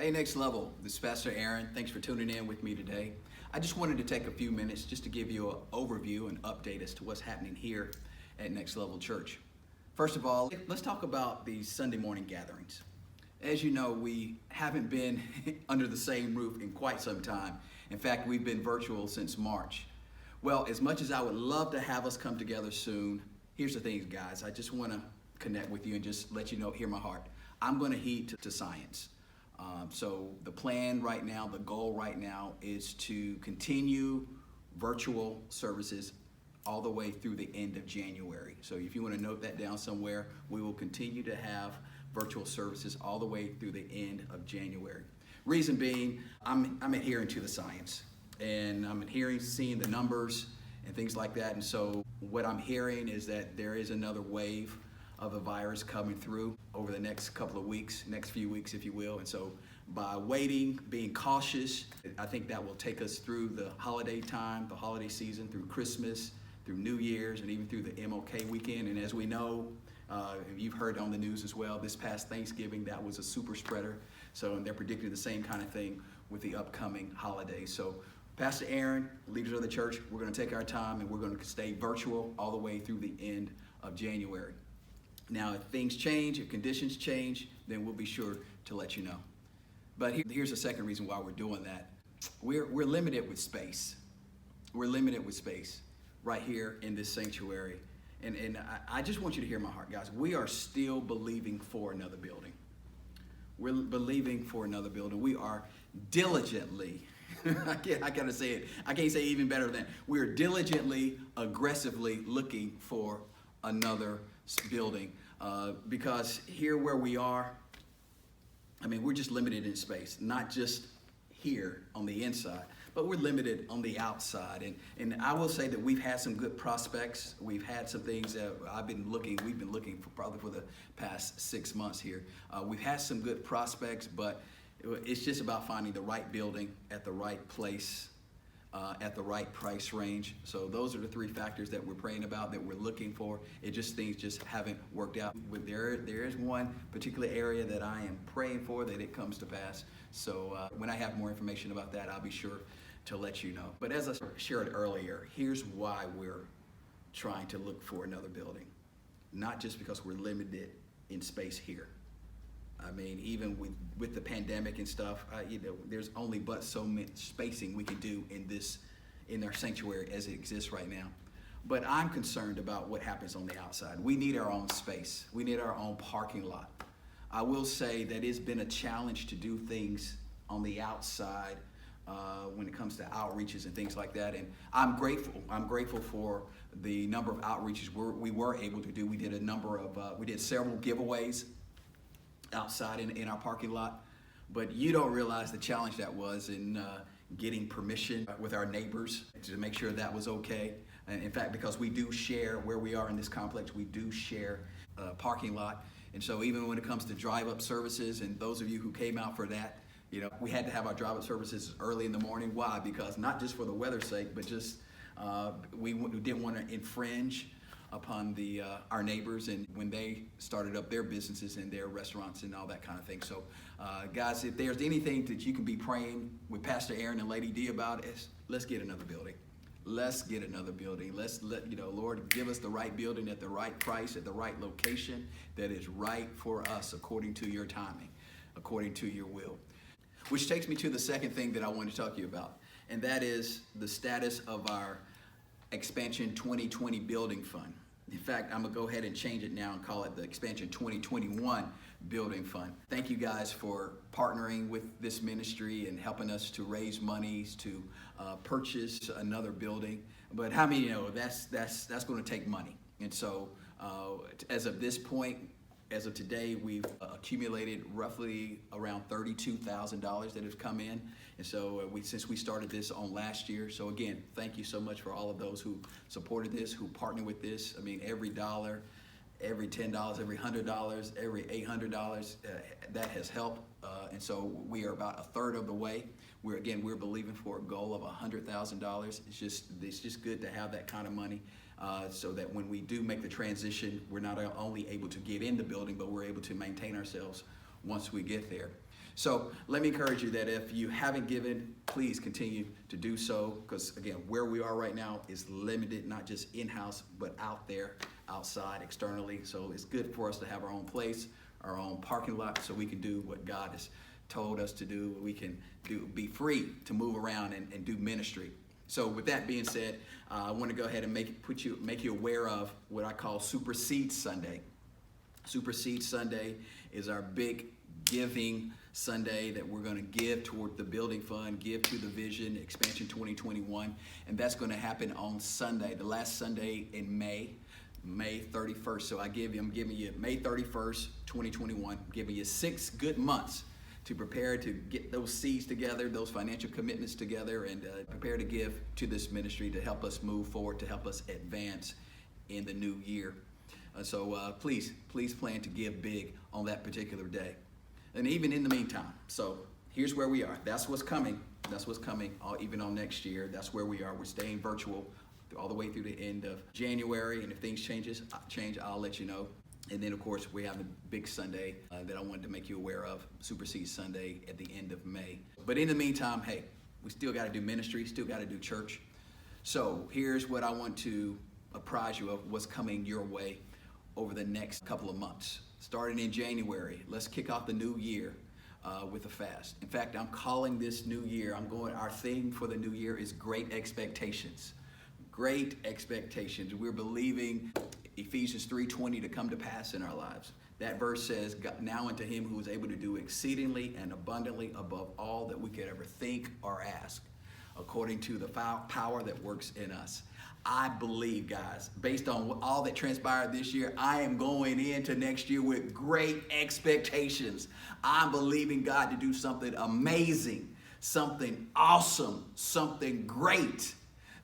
Hey, Next Level. This is Pastor Aaron. Thanks for tuning in with me today. I just wanted to take a few minutes just to give you an overview and update as to what's happening here at Next Level Church. First of all, let's talk about these Sunday morning gatherings. As you know, we haven't been under the same roof in quite some time. In fact, we've been virtual since March. Well, as much as I would love to have us come together soon, here's the thing, guys. I just want to connect with you and just let you know, hear my heart. I'm going to heed to science. So the plan right now, the goal right now is to continue virtual services all the way through the end of January. So if you want to note that down somewhere, we will continue to have virtual services all the way through the end of January. Reason being, I'm adhering to the science, and I'm adhering, seeing the numbers and things like that. And so what I'm hearing is that there is another wave of the virus coming through over the next couple of weeks, next few weeks, if you will. And so by waiting, being cautious, I think that will take us through the holiday time, the holiday season, through Christmas, through New Year's, and even through the MLK weekend. And as we know, you've heard on the news as well, this past Thanksgiving, that was a super spreader. So they're predicting the same kind of thing with the upcoming holidays. So Pastor Aaron, leaders of the church, we're going to take our time and we're going to stay virtual all the way through the end of January. Now, if things change, if conditions change, then we'll be sure to let you know. But here's the second reason why we're doing that. We're limited with space. We're limited with space right here in this sanctuary. And I just want you to hear my heart, guys. We are still believing for another building. We're believing for another building. We are diligently, I gotta say it, I can't say it even better than, we're diligently, aggressively looking for another building. Because here where we are, I mean, we're just limited in space, not just here on the inside, but we're limited on the outside. And I will say that we've had some good prospects. We've had some things that we've been looking for probably for the past 6 months here. We've had some good prospects, but it's just about finding the right building at the right place, at the right price range. So those are the three factors that we're praying about, that we're looking for. Things just haven't worked out. There is one particular area that I am praying for that it comes to pass. So when I have more information about that, I'll be sure to let you know. But as I shared earlier, here's why we're trying to look for another building. Not just because we're limited in space here. I mean, even with the pandemic and stuff, there's only but so much spacing we can do in our sanctuary as it exists right now. But I'm concerned about what happens on the outside. We need our own space. We need our own parking lot. I will say that it's been a challenge to do things on the outside when it comes to outreaches and things like that. And I'm grateful. I'm grateful for the number of outreaches we were able to do. We did several giveaways outside in our parking lot, but you don't realize the challenge that was in getting permission with our neighbors to make sure that was okay. And in fact, because we do share where we are in this complex, we do share a parking lot. And so even when it comes to drive-up services, and those of you who came out for that, we had to have our drive-up services early in the morning. Why? Because not just for the weather's sake, but just we didn't want to infringe upon our neighbors, and when they started up their businesses and their restaurants and all that kind of thing. So guys, if there's anything that you can be praying with Pastor Aaron and Lady D about, let's get another building. Let's get another building. Lord, give us the right building at the right price, at the right location that is right for us according to your timing, according to your will. Which takes me to the second thing that I want to talk to you about, and that is the status of our Expansion 2020 Building Fund. In fact, I'm going to go ahead and change it now and call it the Expansion 2021 Building Fund. Thank you guys for partnering with this ministry and helping us to raise monies to purchase another building. But how many know that's going to take money? And so as of this point, as of today, we've accumulated roughly around $32,000 that have come in. And so since we started this on last year. So again, thank you so much for all of those who supported this, who partnered with this. I mean, every dollar, every $10, every $100, every $800, that has helped. And so we are about a third of the way. We're believing for a goal of $100,000. It's just good to have that kind of money. So that when we do make the transition, we're not only able to get in the building, but we're able to maintain ourselves once we get there. So let me encourage you that if you haven't given, please continue to do so, because again, where we are right now is limited, not just in-house, but out there, outside, externally. So it's good for us to have our own place, our own parking lot, so we can do what God has told us to do. We can be free to move around and do ministry. So with that being said, I want to go ahead and make you aware of what I call Super Seed Sunday. Super Seed Sunday is our big giving Sunday that we're going to give toward the building fund, give to the Vision Expansion 2021, and that's going to happen on Sunday, the last Sunday in May 31st. So I'm giving you May 31st, 2021, giving you 6 good months to prepare to get those seeds together, those financial commitments together, and prepare to give to this ministry to help us move forward, to help us advance in the new year. So please plan to give big on that particular day. And even in the meantime, so here's where we are. That's what's coming. That's what's coming even on next year. That's where we are. We're staying virtual all the way through the end of January. And if things change, I'll let you know. And then, of course, we have a big Sunday that I wanted to make you aware of, Super Seed Sunday at the end of May. But in the meantime, hey, we still got to do ministry, still got to do church. So here's what I want to apprise you of what's coming your way over the next couple of months. Starting in January, let's kick off the new year with a fast. In fact, I'm calling this new year, our theme for the new year is Great Expectations. Great expectations. We're believing Ephesians 3:20 to come to pass in our lives. That verse says, now unto him who is able to do exceedingly and abundantly above all that we could ever think or ask, according to the power that works in us. I believe, guys, based on all that transpired this year, I am going into next year with great expectations. I'm believing God to do something amazing, something awesome, something great,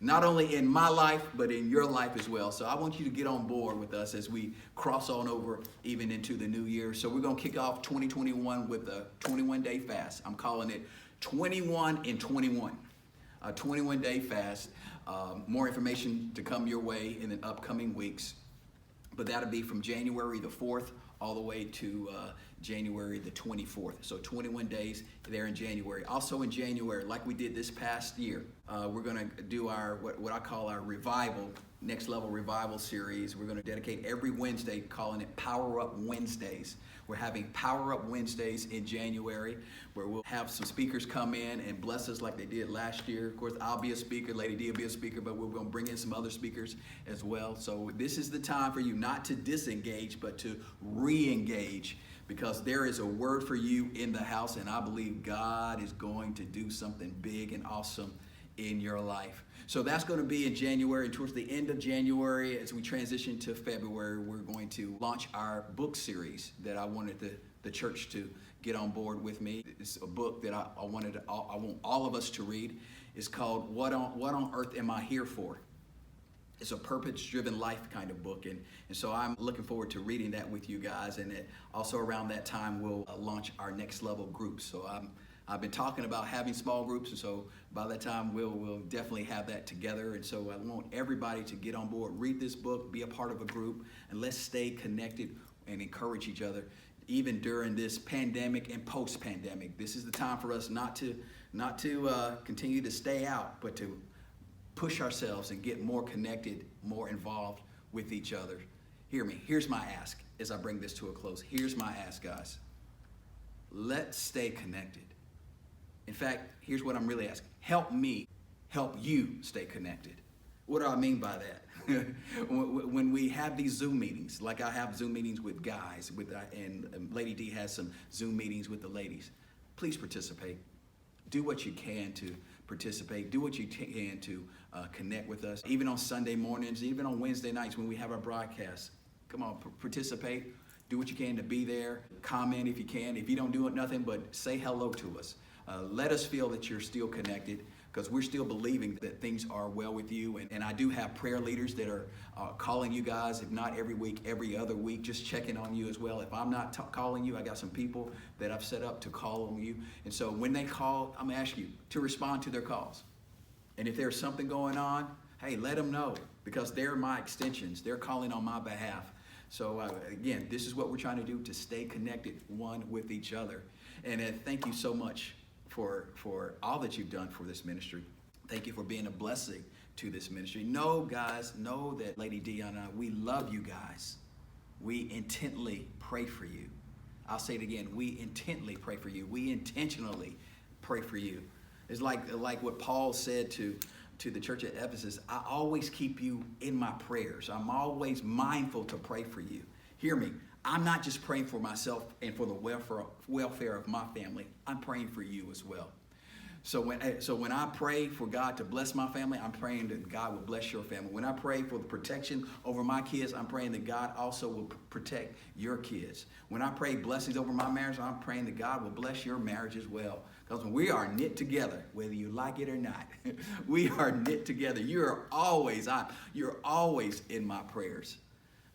not only in my life, but in your life as well. So I want you to get on board with us as we cross on over even into the new year. So we're going to kick off 2021 with a 21-day fast. I'm calling it 21 in 21, a 21-day fast. More information to come your way in the upcoming weeks, but that'll be from January the 4th all the way to January the 24th. So 21 days there in January. Also in January, like we did this past year, we're going to do our what I call our revival, Next Level Revival series. We're going to dedicate every Wednesday, calling it Power Up Wednesdays. We're having Power Up Wednesdays in January, where we'll have some speakers come in and bless us like they did last year. Of course, I'll be a speaker, Lady D will be a speaker, but we're going to bring in some other speakers as well. So this is the time for you not to disengage, but to re-engage, because there is a word for you in the house, and I believe God is going to do something big and awesome in your life. So that's going to be in January, and towards the end of January, as we transition to February, we're going to launch our book series that I wanted the church to get on board with me. It's a book that I want all of us to read. It's called What on Earth Am I Here For? It's a purpose-driven life kind of book, and so I'm looking forward to reading that with you guys. And also around that time, we'll launch our Next Level groups. So I've been talking about having small groups, and so by that time, we'll definitely have that together. And so I want everybody to get on board, read this book, be a part of a group, and let's stay connected and encourage each other, even during this pandemic and post-pandemic. This is the time for us not to continue to stay out, but to push ourselves and get more connected, more involved with each other. Hear me. Here's my ask as I bring this to a close. Here's my ask, guys. Let's stay connected. In fact, here's what I'm really asking. Help me help you stay connected. What do I mean by that? When we have these Zoom meetings, like I have Zoom meetings with guys, and Lady D has some Zoom meetings with the ladies, please participate. Do what you can to participate. Do what you can to connect with us. Even on Sunday mornings, even on Wednesday nights when we have our broadcasts. Come on, participate. Do what you can to be there. Comment if you can. If you don't do it, nothing but say hello to us. Let us feel that you're still connected, because we're still believing that things are well with you. And I do have prayer leaders that are calling you guys, if not every week, every other week, just checking on you as well. If I'm not calling you, I got some people that I've set up to call on you. And so when they call, I'm gonna ask you to respond to their calls. And if there's something going on, hey, let them know, because they're my extensions. They're calling on my behalf So again, this is what we're trying to do, to stay connected one with each other. And thank you so much for all that you've done for this ministry. Thank you for being a blessing to this ministry. Know, guys, know that Lady D and I, we love you guys. We intently pray for you. I'll say it again. We intently pray for you. We intentionally pray for you. It's like what Paul said to the church at Ephesus. I always keep you in my prayers. I'm always mindful to pray for you. Hear me. I'm not just praying for myself and for the welfare of my family. I'm praying for you as well. So when I pray for God to bless my family, I'm praying that God will bless your family. When I pray for the protection over my kids, I'm praying that God also will protect your kids. When I pray blessings over my marriage, I'm praying that God will bless your marriage as well. Because when we are knit together, whether you like it or not, we are knit together. You're always in my prayers.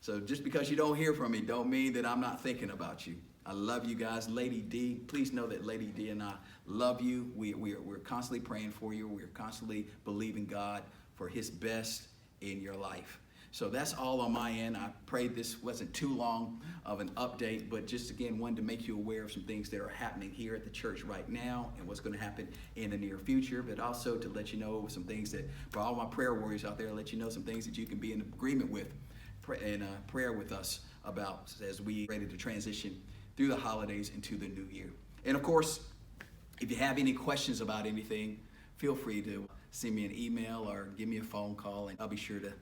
So just because you don't hear from me don't mean that I'm not thinking about you. I love you guys. Lady D, please know that Lady D and I love you. We're constantly praying for you. We're constantly believing God for his best in your life. So that's all on my end. I pray this wasn't too long of an update, but just again wanted to make you aware of some things that are happening here at the church right now and what's going to happen in the near future, but also to let you know some things that, for all my prayer warriors out there, let you know some things that you can be in agreement with and prayer with us about as we ready to transition through the holidays into the new year. And of course, if you have any questions about anything, feel free to send me an email or give me a phone call, and I'll be sure to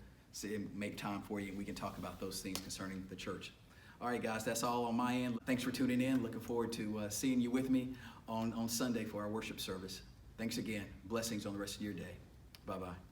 make time for you, and we can talk about those things concerning the church. All right, guys, that's all on my end. Thanks for tuning in. Looking forward to seeing you with me on Sunday for our worship service. Thanks again. Blessings on the rest of your day. Bye-bye.